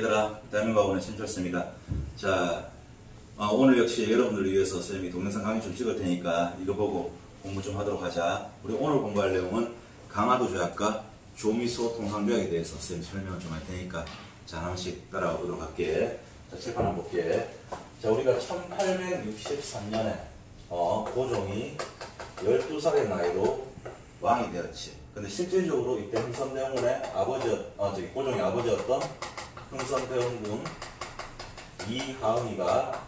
얘들아, 대한민국학원의 신철수입니다. 자, 오늘 역시 여러분들을 위해서 선생님이 동영상 강의 좀 찍을 테니까 이거 보고 공부 좀 하도록 하자. 우리 오늘 공부할 내용은 강화도 조약과 조미소 통상조약에 대해서 선생님이 설명을 좀 할 테니까 자, 하나씩 따라오도록 할게. 자, 칠판 한번 볼게. 자, 우리가 1863년에 고종이 12살의 나이로 왕이 되었지. 근데 실질적으로 이때 흥선대원군의 고종의 아버지였던 흥선대원군 이하응이가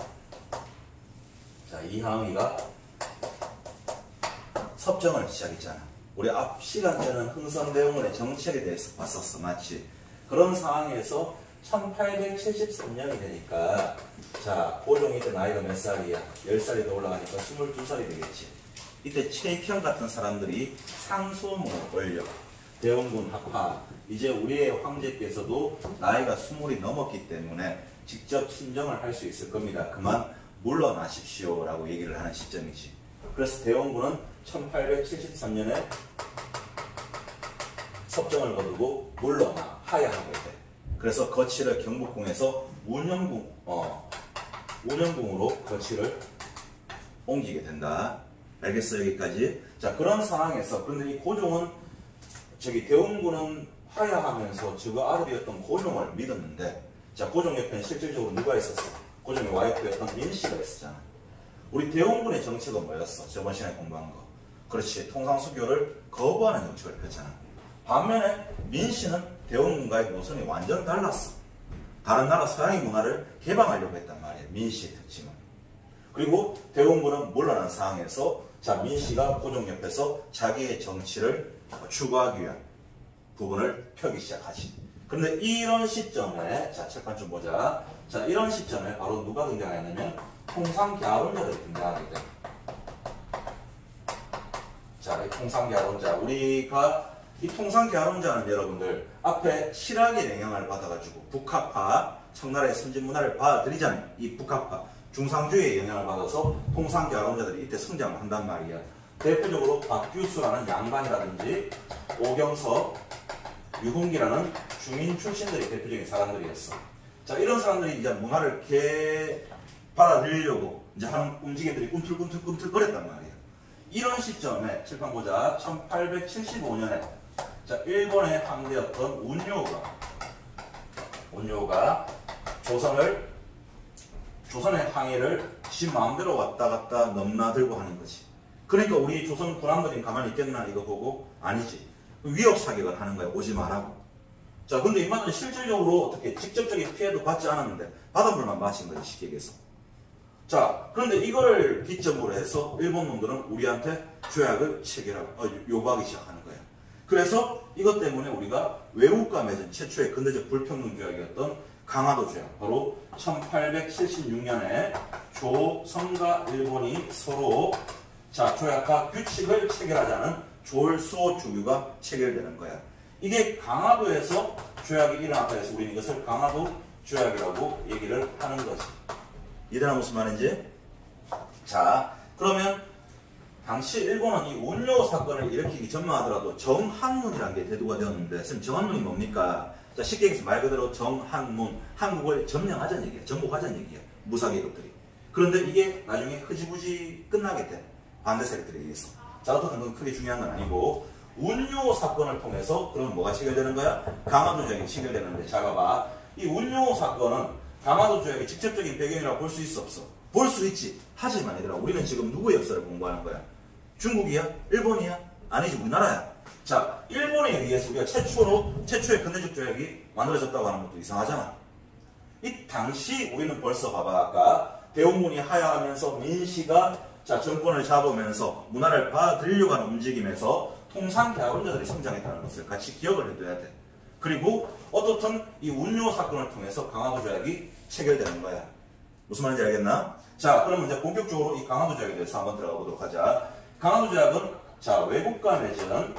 섭정을 시작했잖아. 우리 앞 시간 때는 흥선대원군의 정책에 대해서 봤었어, 맞지? 그런 상황에서 1873년이 되니까 자, 고종이 이때 나이가 몇 살이야? 10살이 더 올라가니까 22살이 되겠지. 이때 최익형 같은 사람들이 상소문을 올려 대원군 합하, 이제 우리의 황제께서도 나이가 20이 넘었기 때문에 직접 친정을 할 수 있을 겁니다. 그만 물러나십시오 라고 얘기를 하는 시점이지. 그래서 대원군은 1873년에 섭정을 거두고 물러나 하야하게 돼. 그래서 거치를 경복궁에서 운영궁으로 거치를 옮기게 된다. 알겠어, 여기까지? 자, 그런 상황에서, 그런데 이 고종은, 대원군은 하야하면서 저거 아들이었던 고종을 믿었는데, 자, 고종 옆에는 실질적으로 누가 있었어? 고종의 와이프였던 민씨가 있었잖아. 우리 대원군의 정책은 뭐였어? 저번 시간에 공부한 거. 그렇지. 통상수교를 거부하는 정책을 폈잖아. 반면에 민씨는 대원군과의 노선이 완전 달랐어. 다른 나라 서양의 문화를 개방하려고 했단 말이야. 민씨의 특징은. 그리고 대원군은 물러난 상황에서 자, 민씨가 고종 옆에서 자기의 정치를 추구하기 위한 부분을 펴기 시작하지. 그런데 이런 시점에, 자, 칠판 좀 보자. 자, 이런 시점에 바로 누가 등장하냐면 통상갸론자들이 등장하게 돼. 자, 이 통상갸론자. 우리가 이 통상갸론자는 여러분들 앞에 실학의 영향을 받아가지고 북학파, 청나라의 선진문화를 받아들이잖아요. 이 북학파. 중상주의의 영향을 받아서 통상갸론자들이 이때 성장을 한단 말이야. 대표적으로 박규수라는 양반이라든지 오경석, 유흥기라는 중인 출신들이 대표적인 사람들이었어. 자, 이런 사람들이 이제 문화를 받아들이려고 이제 하는 움직임들이 꿈틀꿈틀 거렸단 말이야. 이런 시점에 칠판 보자. 1875년에 자, 일본의 황제였던 운요가 조선의 항해를 지 마음대로 왔다 갔다 넘나들고 하는 거지. 그러니까 우리 조선 군함들이 가만히 있겠나 이거 보고? 아니지. 위협 사격을 하는 거야. 오지 말라고. 자, 근데 이만은 실질적으로 어떻게 직접적인 피해도 받지 않았는데 바닷물만 마신 거지, 쉽게 얘기해서. 자, 그런데 이걸 기점으로 해서 일본 놈들은 우리한테 조약을 요구하기 시작하는 거야. 그래서 이것 때문에 우리가 외국과 맺은 최초의 근대적 불평등 조약이었던 강화도 조약, 바로 1876년에 조선과 일본이 서로 자, 조약과 규칙을 체결하자는 조을수호 조규가 체결되는 거야. 이게 강화도에서 조약이 일어났다 해서 우리는 이것을 강화도 조약이라고 얘기를 하는 거지. 이해되나 무슨 말인지? 자, 그러면 당시 일본은 이 운요 사건을 일으키기 전만 하더라도 정한문이라는 게 대두가 되었는데, 선생님 정한문이 뭡니까? 자, 쉽게 얘기해서 말 그대로 정한문, 한국을 점령하자는 얘기야. 정복하자는 얘기야. 무사계급들이. 그런데 이게 나중에 흐지부지 끝나게 돼. 반대 세력들에 의해서. 자, 어쨌든 그건 크게 중요한 건 아니고, 운요 사건을 통해서 그럼 뭐가 체결되는 거야? 강화도 조약이 체결되는데, 자, 봐봐. 이 운요 사건은 강화도 조약의 직접적인 배경이라고 볼 수 있어, 없어? 볼 수 있지. 하지만 얘들아, 우리는 지금 누구의 역사를 공부하는 거야? 중국이야? 일본이야? 아니지, 우리나라야. 자, 일본에 의해서 우리가 최초의 근대적 조약이 만들어졌다고 하는 것도 이상하잖아. 이 당시 우리는 벌써 봐봐, 아까 대원군이 하야하면서 민씨가 자, 정권을 잡으면서 문화를 받아들이려고 하는 움직임에서 통상갸론자들이 성장했다는 것을 같이 기억을 해둬야 돼. 그리고 어떻든 이 운요 사건을 통해서 강화도 조약이 체결되는 거야. 무슨 말인지 알겠나? 자, 그러면 이제 본격적으로 이 강화도 조약에 대해서 한번 들어가 보도록 하자. 강화도 조약은 자, 외국과 맺은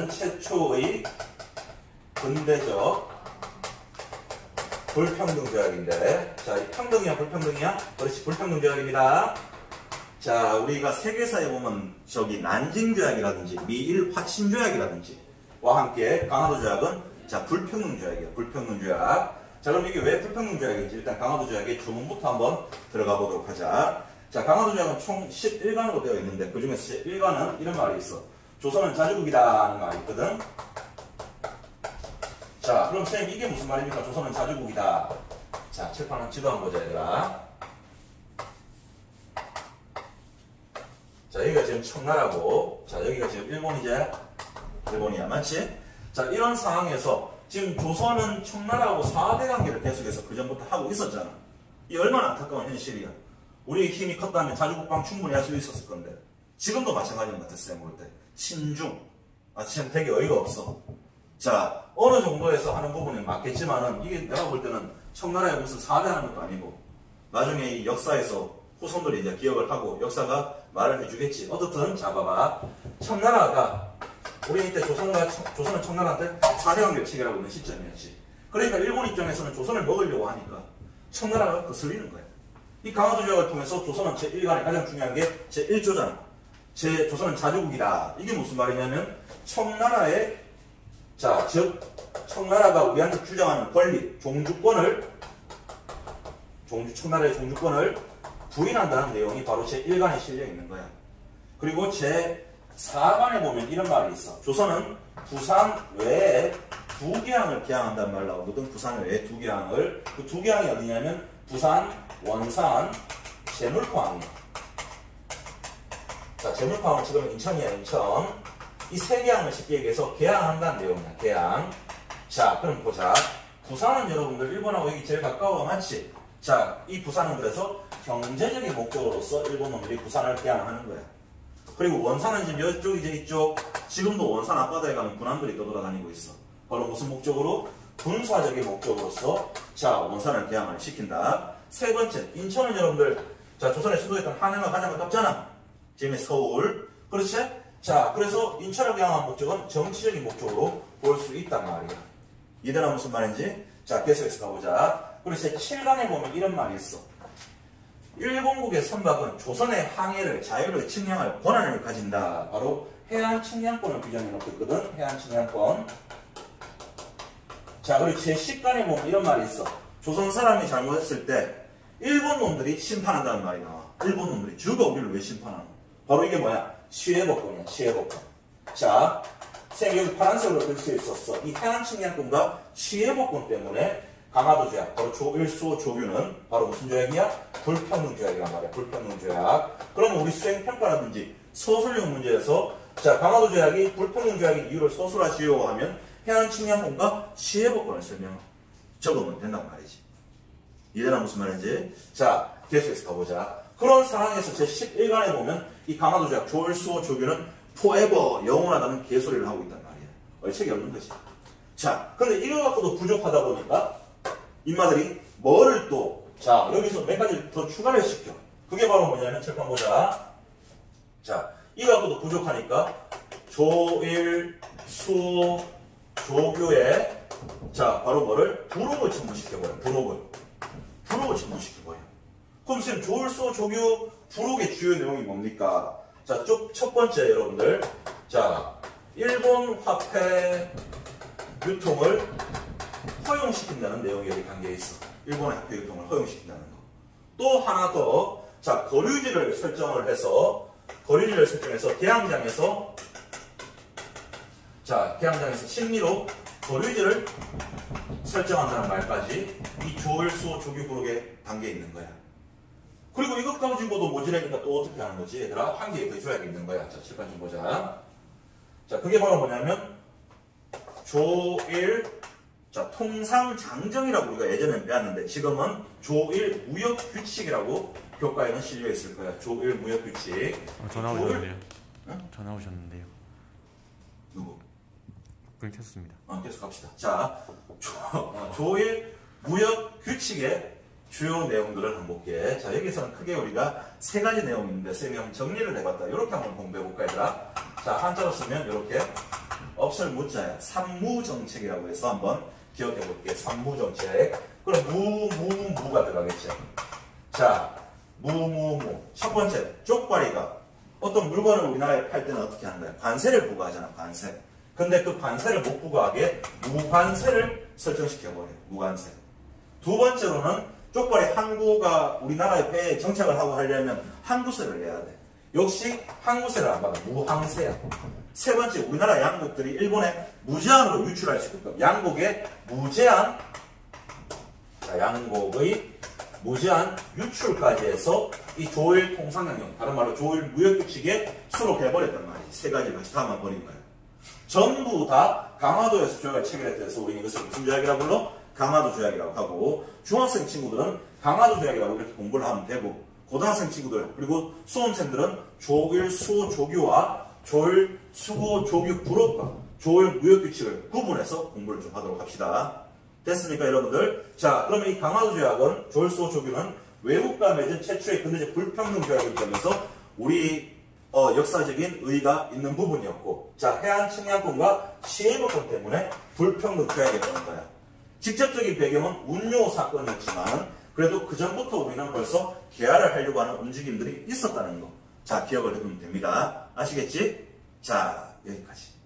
최초의 근대적 불평등 조약인데, 자, 평등이야, 불평등이야? 그렇지, 불평등 조약입니다. 자, 우리가 세계사에 보면 난징 조약이라든지 미일 화친 조약이라든지 와 함께 강화도 조약은 자, 불평등조약이에요. 불평등조약. 자, 그럼 이게 왜 불평등조약인지 일단 강화도조약의 주문부터 한번 들어가 보도록 하자. 자, 강화도조약은 총 11간으로 되어 있는데 그 중에서 1간은 이런 말이 있어. 조선은 자주국이다 하는 말이 있거든. 자, 그럼 선생님 이게 무슨 말입니까? 조선은 자주국이다. 자, 칠판은 지도 한번 보자, 얘들아. 자, 여기가 지금 청나라고, 자, 여기가 지금 일본이제? 일본이야, 맞지? 자, 이런 상황에서 지금 조선은 청나라하고 4대 관계를 계속해서 그 전부터 하고 있었잖아. 이 얼마나 안타까운 현실이야. 우리의 힘이 컸다면 자주국방 충분히 할 수 있었을 건데. 지금도 마찬가지인 것 같았어요, 볼 때. 친중. 아, 참 되게 어이가 없어. 자, 어느 정도에서 하는 부분은 맞겠지만은, 이게 내가 볼 때는 청나라에 무슨 4대 하는 것도 아니고, 나중에 이 역사에서 후손들이 이제 기억을 하고, 역사가 말을 해주겠지. 어떻든, 자, 봐봐. 청나라가, 우리 이때 조선은 청나라한테 4대 관계를 체결하고 있는 시점이었지. 그러니까 일본 입장에서는 조선을 먹으려고 하니까, 청나라가 거슬리는 거야. 이 강화도조약을 통해서 조선은 제1간에 가장 중요한 게 제1조잖아. 조선은 자주국이다. 이게 무슨 말이냐면, 청나라의, 자, 즉, 청나라가 우리한테 주장하는 권리, 청나라의 종주권을 부인한다는 내용이 바로 제1간에 실려 있는 거야. 그리고 제4간에 보면 이런 말이 있어. 조선은 부산 외에 2개항을 개항한다는 말 나오거든. 부산 외에 2개항을. 그 2개항이 어디냐면 부산, 원산, 제물포항이야. 자, 제물포항은 지금 인천이야, 인천. 이 3개항을 쉽게 얘기해서 개항한다는 내용이야, 개항. 자, 그럼 보자. 부산은 여러분들 일본하고 여기 제일 가까워, 맞지? 자, 이 부산은 그래서 경제적인 목적으로서 일본 놈들이 부산을 개항하는 거야. 그리고 원산은 지금 이쪽 이제 이쪽, 지금도 원산 앞바다에 가면 군함들이 떠돌아다니고 있어. 바로 무슨 목적으로? 군사적인 목적으로서 자, 원산을 개항을 시킨다. 세 번째, 인천은 여러분들, 자, 조선의 수도였던 한양과 가장 가깝잖아. 지금의 서울. 그렇지? 자, 그래서 인천을 개항한 목적은 정치적인 목적으로 볼 수 있단 말이야. 이대로 무슨 말인지? 자, 계속해서 가보자. 그리고 제7간에 보면 이런 말이 있어. 일본국의 선박은 조선의 항해를, 자유를 측량할 권한을 가진다. 바로 해안 측량권을 규정해 놓고 있거든. 해안 측량권. 자, 그리고 제10간에 보면 이런 말이 있어. 조선 사람이 잘못했을 때 일본 놈들이 심판한다는 말이 나와. 일본 놈들이 주가 우리를 왜 심판하노? 바로 이게 뭐야? 시해법권이야, 시해법권. 자, 선생님 여기 파란색으로 글 수 있었어. 이 해안 측량권과 시해법권 때문에 강화도조약, 바로 조일수 조규는 바로 무슨 조약이야? 불평등조약이란 말이야. 불평등조약. 그러면 우리 수행평가라든지 서술형 문제에서 자, 강화도조약이 불평등조약인 이유를 서술하시오 하면 해안 측량권과 시해법권을 적으면 된단 말이지. 이해되나 무슨 말인지? 자, 계속해서 가보자. 그런 상황에서 제11간에 보면 이 강화도조약 조일수 조규는 forever 영원하다는 개소리를 하고 있단 말이야. 얼척이 없는 거지. 자, 근데 이거 갖고도 부족하다 보니까 인마들이 뭐를 또, 자, 여기서 몇 가지 더 추가를 시켜. 그게 바로 뭐냐면, 칠판 보자. 자, 이거 갖고도 부족하니까, 조일, 수, 조교에, 자, 바로 뭐를? 부록을 첨부시켜버려. 부록을 첨부시켜버려. 그럼 선생님, 조일, 수, 조교, 부록의 주요 내용이 뭡니까? 자, 첫 번째, 여러분들. 자, 일본 화폐 유통을 허용시킨다는 내용이 여기 담겨 있어. 일본의 화폐 유통을 허용시킨다는 거. 또 하나 더, 자, 거류지를 설정해서 계양장에서 심리로 거류지를 설정한다는 말까지 이 조일수 조규부록에 담겨 있는 거야. 그리고 이것 가지고도 모자라니까 또 어떻게 하는 거지? 얘들아, 한 개 더 줘야겠는 거야. 자, 칠판 좀 보자. 자, 그게 바로 뭐냐면, 조일, 자, 통상장정이라고 우리가 예전에 배웠는데 지금은 조일 무역규칙이라고 교과에는 실려 있을 거야. 조일 무역규칙. 전화 오셨는데요. 응? 전화 오셨는데요. 누구? 끊겼습니다. 계속 갑시다. 자, 조일 무역규칙의 주요 내용들을 한번 볼게. 자, 여기서는 크게 우리가 3가지 내용이 있는데 쌤이 한번 정리를 해봤다. 이렇게 한번 공부해볼까, 얘들아. 자, 한자로 쓰면 이렇게 없을 무자야. 산무정책이라고 해서 한번 기억해볼게. 산무정책. 그럼 무가 들어가겠죠. 자, 무. 첫 번째, 쪽발이가 어떤 물건을 우리나라에 팔 때는 어떻게 하는 거야? 관세를 부과하잖아, 관세. 근데 그 관세를 못 부과하게 무관세를 설정시켜버려요. 무관세. 두 번째로는 쪽발이 항구가 우리나라에 배에 정착을 하고 하려면 항구세를 내야 돼. 역시 항구세를 안 받아. 무항세야. 세 번째, 우리나라 양국들이 일본에 무제한으로 유출할 수 있게끔 양국의 무제한, 양국의 무제한 유출까지 해서 이 조일 통상영역, 다른 말로 조일 무역규칙에 수록해버렸단 말이지. 세 가지를 같이 담아버린 거예요. 전부 다 강화도에서 조약을 체결했다 해서 우리는 이것을 무슨 조약이라고 불러? 강화도 조약이라고 하고, 중학생 친구들은 강화도 조약이라고 이렇게 공부를 하면 되고, 고등학생 친구들 그리고 수험생들은 조일 수호 조규와 조일 수호 조규 불업과 조일 무역규칙을 구분해서 공부를 좀 하도록 합시다. 됐습니까, 여러분들? 자, 그러면 이 강화도 조약은, 조일 수호 조규는 외국과 맺은 최초의 근대적 불평등 조약이기 때문에서 우리 역사적인 의의가 있는 부분이었고, 자, 해안 측량권과 시해법권 때문에 불평등 조약이었던 거야. 직접적인 배경은 운요 사건이었지만 그래도 그 전부터 우리는 벌써 계약을 하려고 하는 움직임들이 있었다는 거. 자, 기억을 해두면 됩니다. 아시겠지? 자, 여기까지.